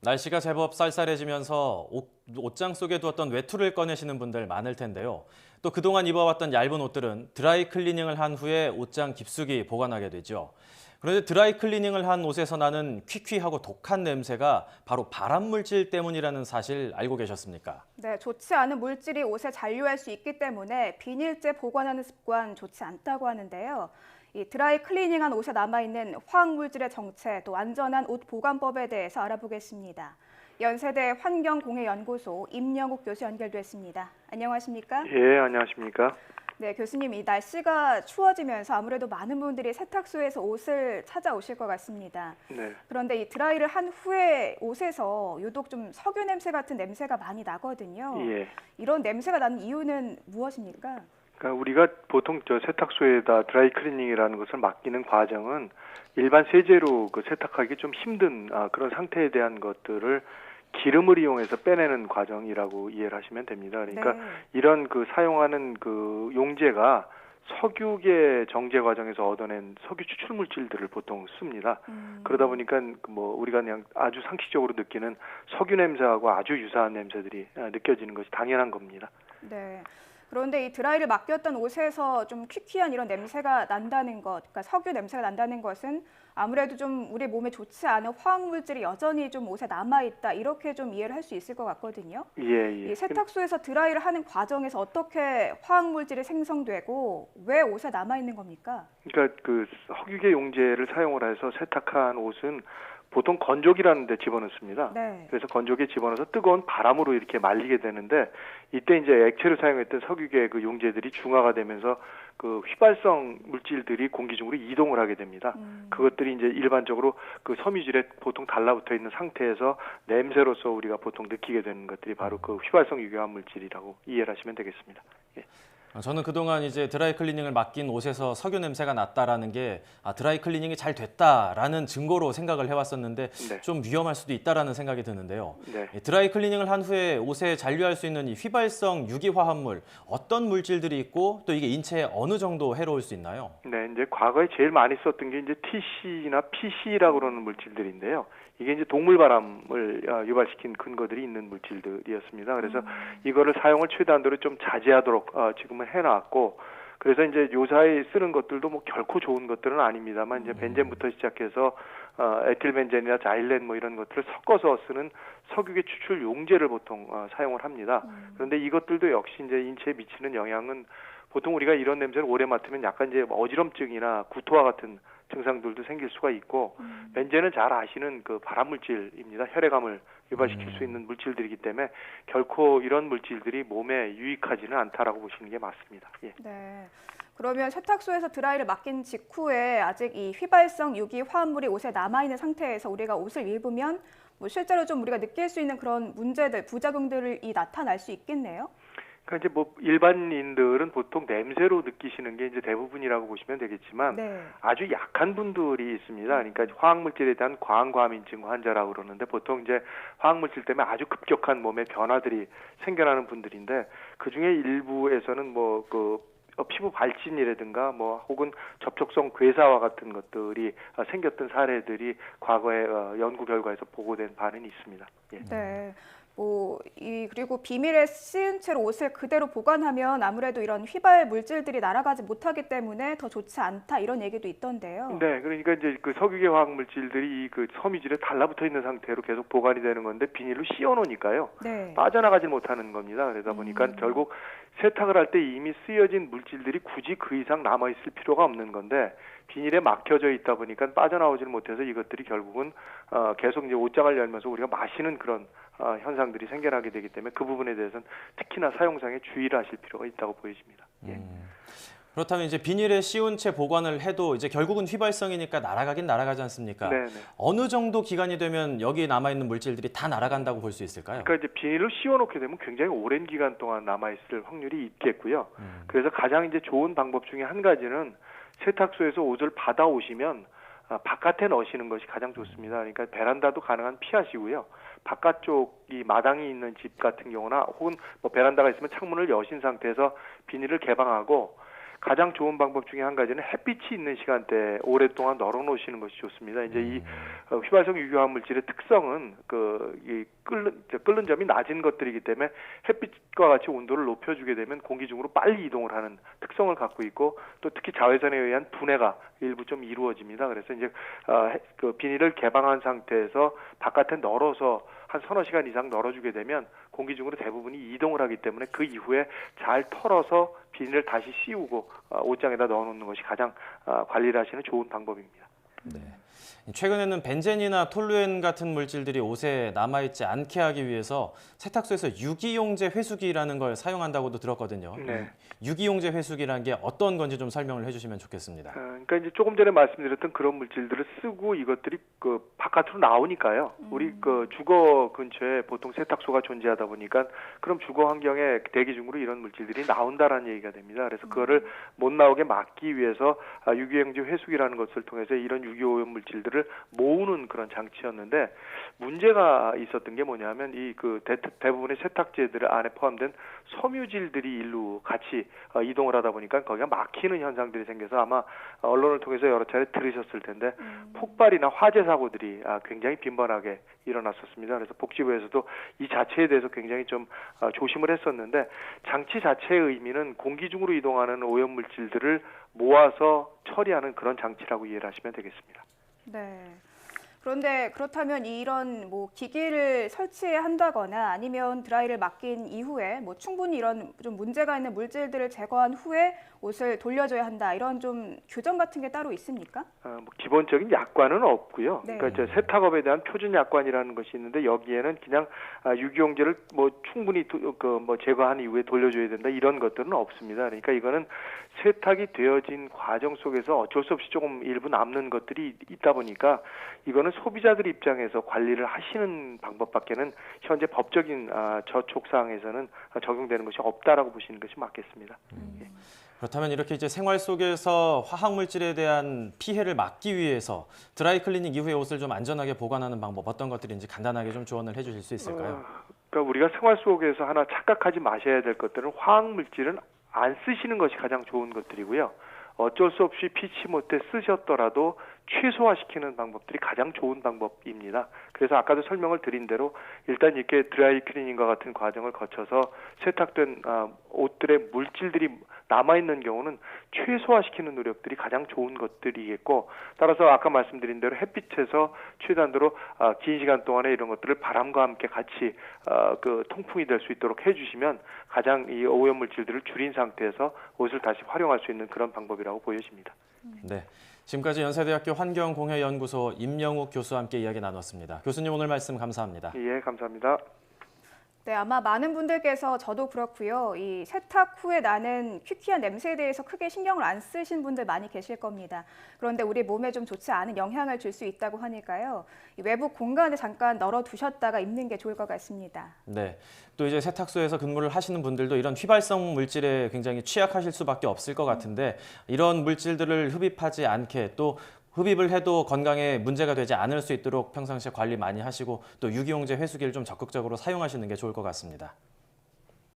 날씨가 제법 쌀쌀해지면서 옷장 속에 두었던 외투를 꺼내시는 분들 많을 텐데요. 또 그동안 입어왔던 얇은 옷들은 드라이 클리닝을 한 후에 옷장 깊숙이 보관하게 되죠. 그런데 드라이 클리닝을 한 옷에서 나는 퀴퀴하고 독한 냄새가 바로 발암물질 때문이라는 사실 알고 계셨습니까? 네, 좋지 않은 물질이 옷에 잔류할 수 있기 때문에 비닐재 보관하는 습관 좋지 않다고 하는데요. 이 드라이 클리닝한 옷에 남아있는 화학물질의 정체, 또 안전한 옷 보관법에 대해서 알아보겠습니다. 연세대 환경공해연구소 임영욱 교수 연결됐습니다. 안녕하십니까? 예, 안녕하십니까? 네, 교수님, 이 날씨가 추워지면서 아무래도 많은 분들이 세탁소에서 옷을 찾아오실 것 같습니다. 네. 그런데 이 드라이를 한 후에 옷에서 유독 좀 석유 냄새 같은 냄새가 많이 나거든요. 예. 이런 냄새가 나는 이유는 무엇입니까? 그러니까 우리가 보통 세탁소에다 드라이 클리닝이라는 것을 맡기는 과정은 일반 세제로 세탁하기 좀 힘든 그런 상태에 대한 것들을 기름을 이용해서 빼내는 과정이라고 이해를 하시면 됩니다. 그러니까 네. 이런 사용하는 용제가 석유계 정제 과정에서 얻어낸 석유 추출 물질들을 보통 씁니다. 그러다 보니까 우리가 그냥 아주 상식적으로 느끼는 석유 냄새하고 아주 유사한 냄새들이 느껴지는 것이 당연한 겁니다. 네. 그런데 이 드라이를 맡겼던 옷에서 좀 퀴퀴한 이런 냄새가 난다는 것, 그러니까 석유 냄새가 난다는 것은 아무래도 좀 우리 몸에 좋지 않은 화학물질이 여전히 좀 옷에 남아있다, 이렇게 좀 이해를 할 수 있을 것 같거든요. 예. 이 세탁소에서 드라이를 하는 과정에서 어떻게 화학물질이 생성되고 왜 옷에 남아있는 겁니까? 그러니까 석유계 용제를 사용을 해서 세탁한 옷은 보통 건조기라는 데 집어넣습니다. 네. 그래서 건조기에 집어넣어서 뜨거운 바람으로 이렇게 말리게 되는데 이때 이제 액체로 사용했던 석유계 용제들이 중화가 되면서 휘발성 물질들이 공기 중으로 이동을 하게 됩니다. 그것들이 이제 일반적으로 섬유질에 보통 달라붙어 있는 상태에서 냄새로서 우리가 보통 느끼게 되는 것들이 바로 휘발성 유효한 물질이라고 이해를 하시면 되겠습니다. 예. 저는 그동안 이제 드라이 클리닝을 맡긴 옷에서 석유 냄새가 났다라는 게 드라이 클리닝이 잘 됐다라는 증거로 생각을 해왔었는데 네. 좀 위험할 수도 있다라는 생각이 드는데요. 네. 드라이 클리닝을 한 후에 옷에 잔류할 수 있는 이 휘발성 유기화합물 어떤 물질들이 있고 또 이게 인체에 어느 정도 해로울 수 있나요? 네, 이제 과거에 제일 많이 썼던 게 이제 TC나 PC라고 그러는 물질들인데요. 이게 이제 동물 발암을 유발시킨 근거들이 있는 물질들이었습니다. 그래서 이거를 사용을 최대한도로 좀 자제하도록 지금은 해놨고, 그래서 이제 요사이 쓰는 것들도 결코 좋은 것들은 아닙니다만 이제 벤젠부터 시작해서 에틸벤젠이나 자일렌 이런 것들을 섞어서 쓰는 석유계 추출 용제를 보통 사용을 합니다. 그런데 이것들도 역시 이제 인체에 미치는 영향은 보통 우리가 이런 냄새를 오래 맡으면 약간 이제 어지럼증이나 구토와 같은 증상들도 생길 수가 있고, 벤젠은 잘 아시는 발암물질입니다. 혈액암을 유발시킬 수 있는 물질들이기 때문에 결코 이런 물질들이 몸에 유익하지는 않다라고 보시는 게 맞습니다. 예. 네. 그러면 세탁소에서 드라이를 맡긴 직후에 아직 이 휘발성 유기 화합물이 옷에 남아있는 상태에서 우리가 옷을 입으면 실제로 좀 우리가 느낄 수 있는 그런 문제들, 부작용들이 나타날 수 있겠네요. 그러니까 이제 일반인들은 보통 냄새로 느끼시는 게 이제 대부분이라고 보시면 되겠지만 네. 아주 약한 분들이 있습니다. 그러니까 화학물질에 대한 과한과민증 환자라고 그러는데 보통 이제 화학물질 때문에 아주 급격한 몸의 변화들이 생겨나는 분들인데 그 중에 일부에서는 피부 발진이라든가 혹은 접촉성 괴사와 같은 것들이 생겼던 사례들이 과거에 연구 결과에서 보고된 바는 있습니다. 예. 네. 그리고 비닐에 씌운 채로 옷을 그대로 보관하면 아무래도 이런 휘발 물질들이 날아가지 못하기 때문에 더 좋지 않다, 이런 얘기도 있던데요. 네, 그러니까 이제 석유계 화학 물질들이 이 섬유질에 달라붙어 있는 상태로 계속 보관이 되는 건데 비닐로 씌워 놓으니까요. 네. 빠져나가질 못하는 겁니다. 그러다 보니까 결국 세탁을 할 때 이미 쓰여진 물질들이 굳이 그 이상 남아 있을 필요가 없는 건데 비닐에 막혀져 있다 보니까 빠져나오질 못해서 이것들이 결국은 계속 이제 옷장을 열면서 우리가 마시는 그런 현상들이 생겨나게 되기 때문에 그 부분에 대해서는 특히나 사용상에 주의를 하실 필요가 있다고 보여집니다. 예. 그렇다면 이제 비닐에 씌운 채 보관을 해도 이제 결국은 휘발성이니까 날아가긴 날아가지 않습니까? 네네. 어느 정도 기간이 되면 여기 남아있는 물질들이 다 날아간다고 볼 수 있을까요? 그러니까 이제 비닐로 씌워놓게 되면 굉장히 오랜 기간 동안 남아있을 확률이 있겠고요. 그래서 가장 이제 좋은 방법 중에 한 가지는 세탁소에서 옷을 받아오시면 바깥에 넣으시는 것이 가장 좋습니다. 그러니까 베란다도 가능한 피하시고요. 바깥쪽이 마당이 있는 집 같은 경우나 혹은 베란다가 있으면 창문을 여신 상태에서 비닐을 개방하고 가장 좋은 방법 중에 한 가지는 햇빛이 있는 시간대에 오랫동안 널어 놓으시는 것이 좋습니다. 이제 이 휘발성 유효화 물질의 특성은 이 끓는 점이 낮은 것들이기 때문에 햇빛과 같이 온도를 높여주게 되면 공기 중으로 빨리 이동을 하는 특성을 갖고 있고, 또 특히 자외선에 의한 분해가 일부 좀 이루어집니다. 그래서 이제 그 비닐을 개방한 상태에서 바깥에 널어서 한 서너 시간 이상 널어주게 되면 공기 중으로 대부분이 이동을 하기 때문에 그 이후에 잘 털어서 비닐을 다시 씌우고 옷장에다 넣어놓는 것이 가장 관리를 하시는 좋은 방법입니다. 네. 최근에는 벤젠이나 톨루엔 같은 물질들이 옷에 남아있지 않게 하기 위해서 세탁소에서 유기용제 회수기라는 걸 사용한다고도 들었거든요. 네. 유기용제 회수기라는 게 어떤 건지 좀 설명을 해주시면 좋겠습니다. 그러니까 이제 조금 전에 말씀드렸던 그런 물질들을 쓰고 이것들이 그 바깥으로 나오니까요. 우리 그 주거 근처에 보통 세탁소가 존재하다 보니까 그럼 주거 환경에 대기 중으로 이런 물질들이 나온다라는 얘기가 됩니다. 그래서 그거를 못 나오게 막기 위해서 유기용제 회수기라는 것을 통해서 이런 유기오염 물질들을 모으는 그런 장치였는데, 문제가 있었던 게 뭐냐면 이 그 대부분의 세탁제들 안에 포함된 섬유질들이 일로 같이 이동을 하다 보니까 거기가 막히는 현상들이 생겨서 아마 언론을 통해서 여러 차례 들으셨을 텐데 폭발이나 화재 사고들이 굉장히 빈번하게 일어났었습니다. 그래서 복지부에서도 이 자체에 대해서 굉장히 좀 조심을 했었는데, 장치 자체의 의미는 공기 중으로 이동하는 오염 물질들을 모아서 처리하는 그런 장치라고 이해를 하시면 되겠습니다. 네. 그런데 그렇다면 이런 뭐 기기를 설치해야 한다거나 아니면 드라이를 맡긴 이후에 뭐 충분히 이런 좀 문제가 있는 물질들을 제거한 후에 옷을 돌려줘야 한다, 이런 좀 규정 같은 게 따로 있습니까? 뭐 기본적인 약관은 없고요. 네. 그러니까 이제 세탁업에 대한 표준 약관이라는 것이 있는데, 여기에는 그냥 유기용제를 뭐 충분히 뭐 제거한 이후에 돌려줘야 된다 이런 것들은 없습니다. 그러니까 이거는 세탁이 되어진 과정 속에서 어쩔 수 없이 조금 일부 남는 것들이 있다 보니까 이거는 소비자들 입장에서 관리를 하시는 방법밖에는 현재 법적인 저촉사항에서는 적용되는 것이 없다라고 보시는 것이 맞겠습니다. 예. 그렇다면 이렇게 이제 생활 속에서 화학 물질에 대한 피해를 막기 위해서 드라이 클리닝 이후에 옷을 좀 안전하게 보관하는 방법, 어떤 것들인지 간단하게 좀 조언을 해주실 수 있을까요? 그러니까 우리가 생활 속에서 하나 착각하지 마셔야 될 것들은 화학 물질은 안 쓰시는 것이 가장 좋은 것들이고요. 어쩔 수 없이 피치 못해 쓰셨더라도 최소화시키는 방법들이 가장 좋은 방법입니다. 그래서 아까도 설명을 드린 대로 일단 이렇게 드라이 클리닝과 같은 과정을 거쳐서 세탁된 옷들의 물질들이 남아있는 경우는 최소화시키는 노력들이 가장 좋은 것들이겠고, 따라서 아까 말씀드린 대로 햇빛에서 최대한으로 긴 시간 동안에 이런 것들을 바람과 함께 같이 그 통풍이 될 수 있도록 해주시면 가장 이 오염 물질들을 줄인 상태에서 옷을 다시 활용할 수 있는 그런 방법이라고 보여집니다. 네. 지금까지 연세대학교 환경공해연구소 임영욱 교수와 함께 이야기 나눴습니다. 교수님, 오늘 말씀 감사합니다. 예, 감사합니다. 네, 아마 많은 분들께서 저도 그렇고요. 이 세탁 후에 나는 퀴퀴한 냄새에 대해서 크게 신경을 안 쓰신 분들 많이 계실 겁니다. 그런데 우리 몸에 좀 좋지 않은 영향을 줄 수 있다고 하니까요. 이 외부 공간에 잠깐 널어두셨다가 입는 게 좋을 것 같습니다. 네. 또 이제 세탁소에서 근무를 하시는 분들도 이런 휘발성 물질에 굉장히 취약하실 수밖에 없을 것 같은데, 이런 물질들을 흡입하지 않게, 또 흡입을 해도 건강에 문제가 되지 않을 수 있도록 평상시에 관리 많이 하시고, 또 유기용제 회수기를 좀 적극적으로 사용하시는 게 좋을 것 같습니다.